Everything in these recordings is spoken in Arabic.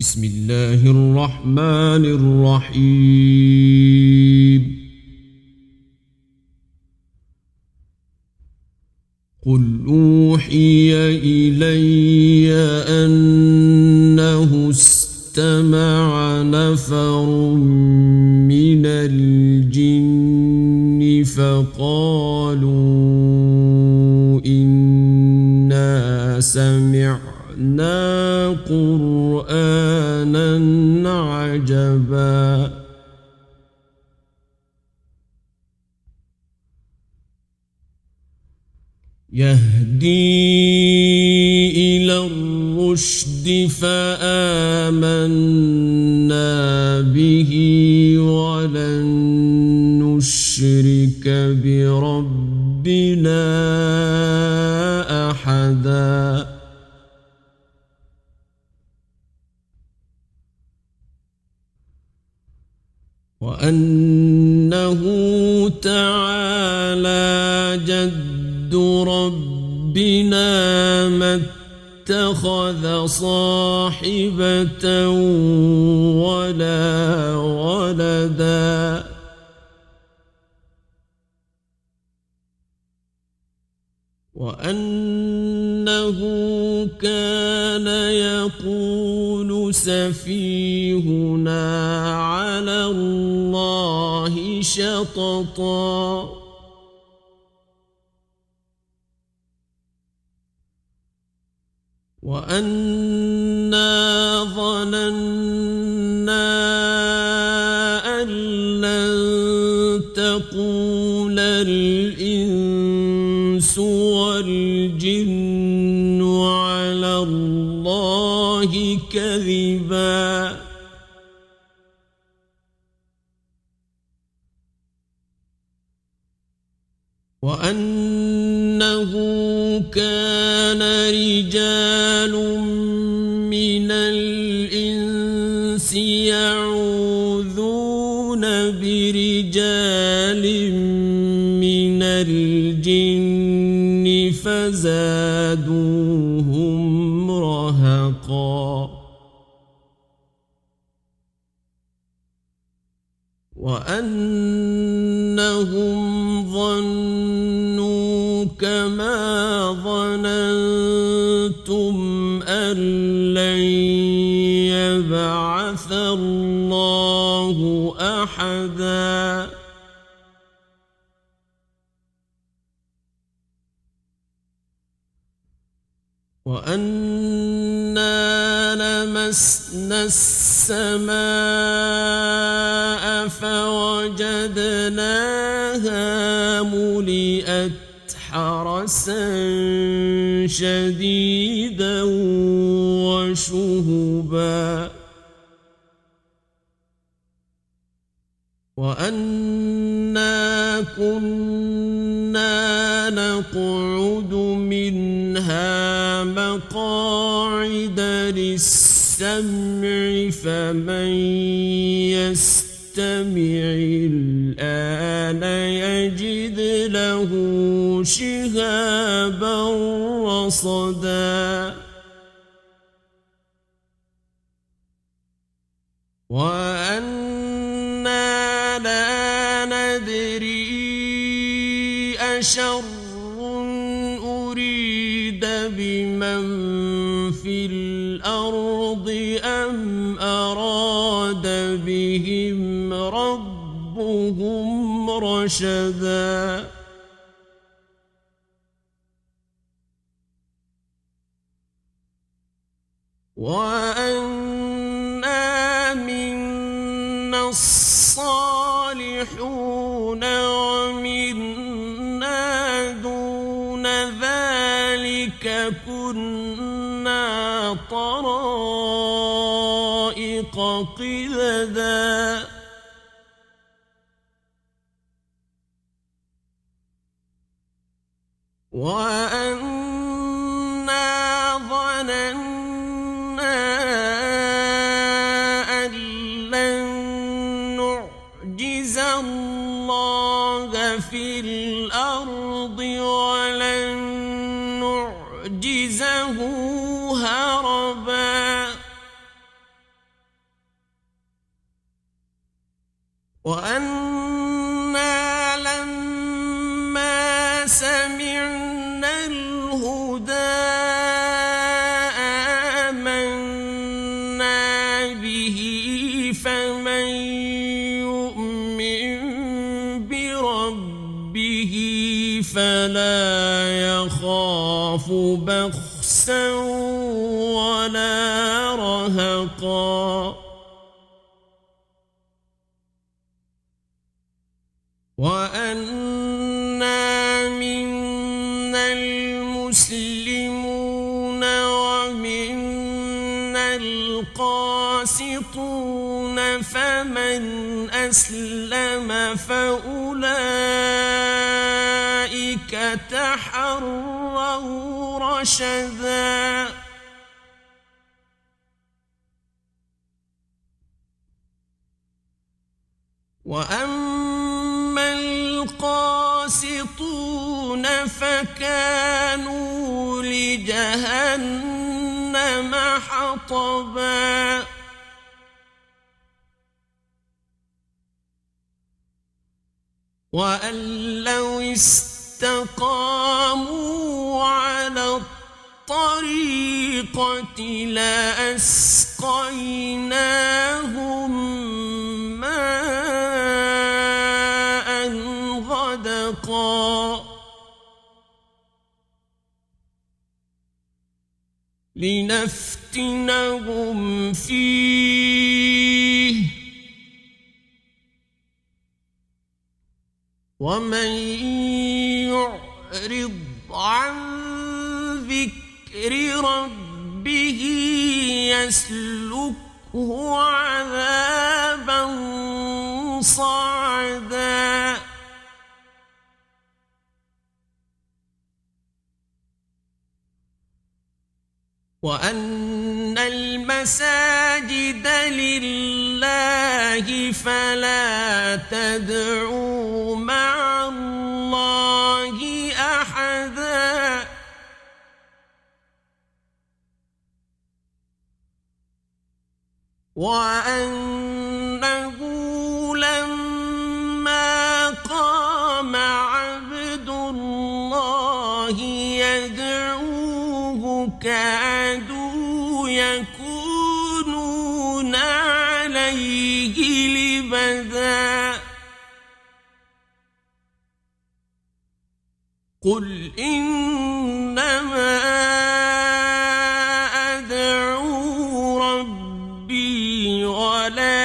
بسم الله الرحمن الرحيم. قل أوحي إلي أنه استمع نفر من الجن فقالوا إنا سمعنا قرآنا عجبا يهدي إلى الرشد فآمنا به ولن نشرك بربنا أحدا وأنه تعالى جد ربنا ما اتخذ صاحبة ولا ولدا وأنه كان يقول سفيهنا على الله شططا وأنا ظننا أن لن تقول الإنس والجن على الله كذبا وأنه كان رجال من الإنس يعوذون برجال من الجن فزادوهم رهقا وأنهم ظنوا كما ظننتم أن لن يبعث الله أحدا وأنا لمسنا السماء فوجدناها ملئت حرسا شديدا وشهبا وأنا كنا نقعد منها مقاعد للسمع فمن يستمع الآن يجد له شهابا رصدا وأنا لا ندري أشر أريد بمن في الأرض أم أراد بهم ربهم رشدا وأنا منا الصالحون ومنا دون ذلك كنا طرائق قددا وأنا ظننا أن لن نعجز الله في الأرض ولن نعجزه هربا وأنا لما سمعنا الهدى آمنا به فمن يؤمن بربه فلا يخاف بخسا ولا رهقا وأنا منا المسلمون ومنا القاسطون فمن أسلم فأولئك تحروا رشدا وأما القاسطون فكانوا لجهنم حطبا وأن لو استقاموا على الطريقة لأسقيناهم ماء غدقا لنفتنهم فيه ومن يعرض عن ذكر ربه يسلكه عذابا صعدا وأن المساجد لله فلا تدعوا مع الله أحدا وأنه لما قام عبد الله يدعوه كادوا يكونون عليه لبدا قل إنما أدعو ربي ولا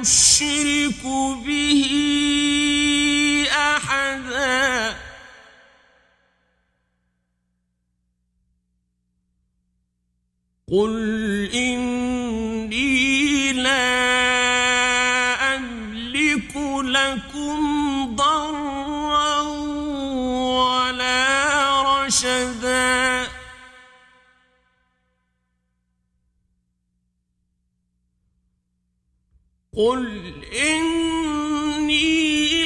أشرك به أحدا قل إني لا أملك لكم ضرا ولا رشدا قل إني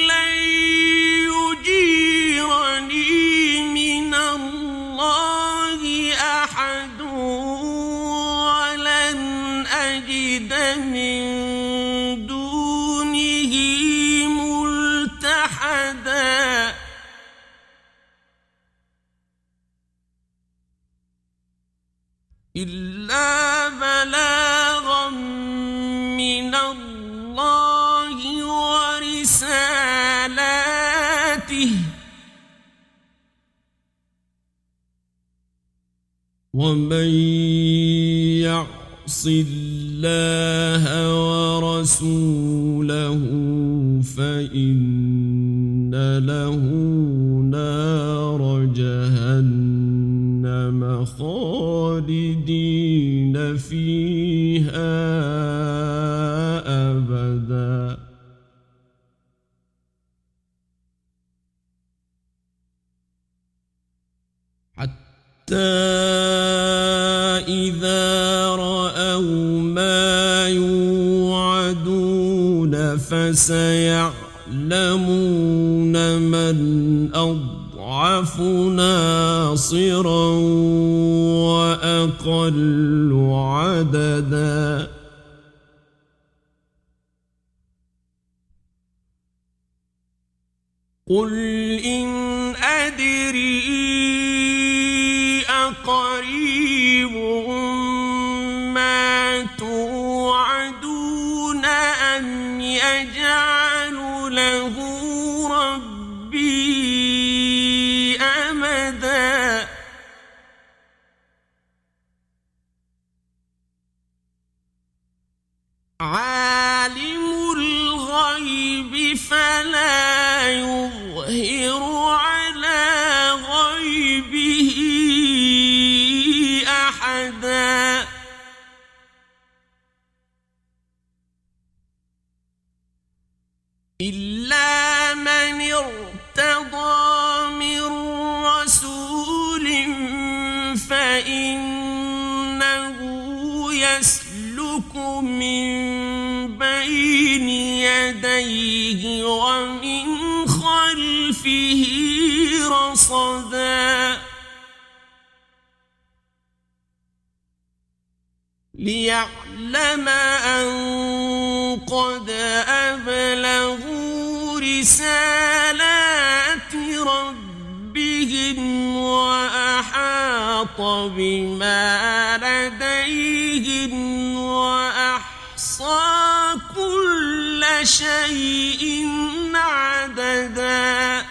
لن يجيرني من الله أحد ولن أجد من دونه ملتحدا إلا بلاغا من الله ورسالاته ومن يعص الله ورسوله فإن له نار جهنم خالدين فيها أبدا حتى إذا رأوا ما يوعدون فسيعلمون من أضعف ناصرا وأقل عددا قل إن أدري أقريب ما توعدون أم يجعل له ربي أمدا عالم الغيب فلا يظهر على غيبه أحدا إلا من ارتضى من رسول فإنه يسلك من بين يديه ومن خلفه رصدا ليعلم أن قد أبلغوا رسالات ربهم وأحاط بما لديهم وأحصى كل شيء عددا